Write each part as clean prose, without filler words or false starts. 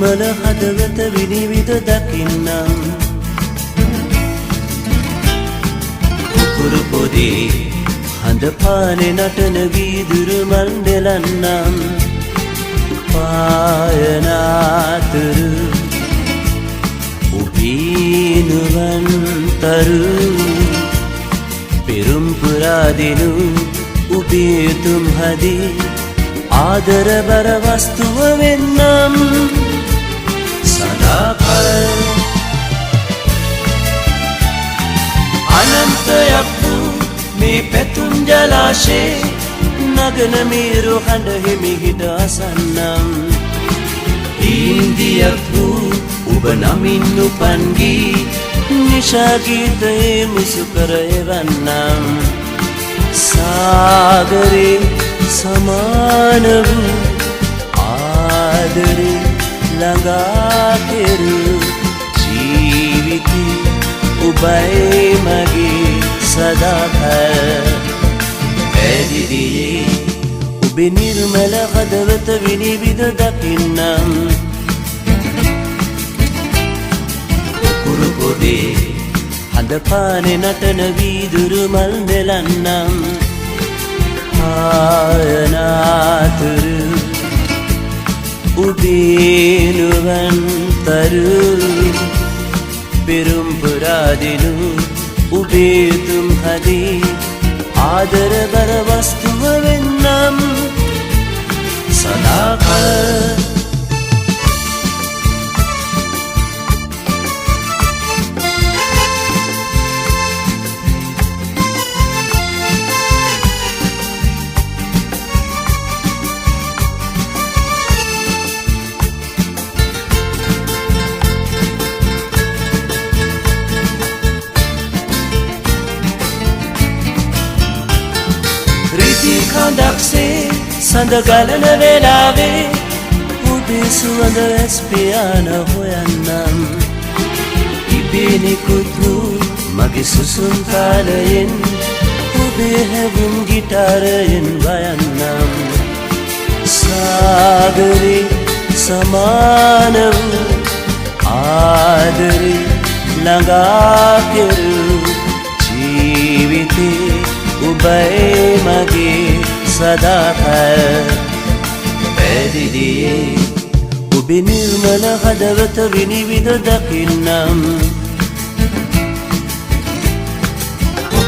නිර්මල හදවත විනිවිද දකින්නම් කුරු පොදේ හඳ පානේ නටන වීදුරු මල් නෙලන්නම් පායනාතුරු උපීනුවන් තරු පෙරුම් පුරාදිනු උපීතුම් හදී ආදර බර වස්තුව වෙන්නම් සදාකල් අනන්තයක් වූ මේ පැතුම් ජලාශේ නගන මේරු හඬ හිමිහිට අසන්නම් ඉන්දියක් වූ ඔබ නමින් උපන් ගී නිශා ගීතයේ මුසු කර එවන්නම් සාගරේ සමාන වූ ආදරේ ළඟා කෙරු ජීවිතේ ඔබයි මගේ සදාකල් පැදිරියේ ඔබේ නිර්මල හදවත විනිවිද දකින්නම් කුරු පොදේ හඳ පානේ නටන වීදුරු මල් නෙලන්නම් ආයනාතුරු උදේනුවන් තරු පෙරුම් පුරාදිනු උබේතුම් හදී ආදර බර වස්තුව වෙන්නම් සදාකල් කඳක්සේ සඳ ගලන වෙලාවේ ඔබේ සුවඳ ඇස් පියාන හොයන්නම් ඉබේ නිකුත් වූ මගේ සුසුම් කාලයෙන් ඔබේ හැවුම් ගිටාරයෙන් වයන්නම් සාගරේ සමාන වූ ආදරේ ළඟා කෙරු ජීවිතේ ඔබයි මගේ සදාකල් පැදිරියේ ඔබේ නිර්මල හදවත විනිවිද දකින්නම්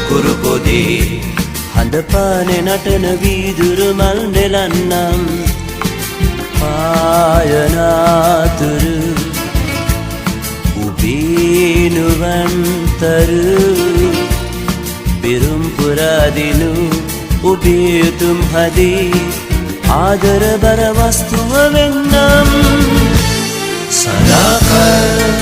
කුරු පොදේ හඳ පානේ නටන වීදුරු මල් නෙලන්නම් පායනාතුරු උබීනුවන් තරු පෙරුම් පුරාදිනු උබේතුම් හදී ආදර බර වස්තුව වෙන්නම් සදාකල්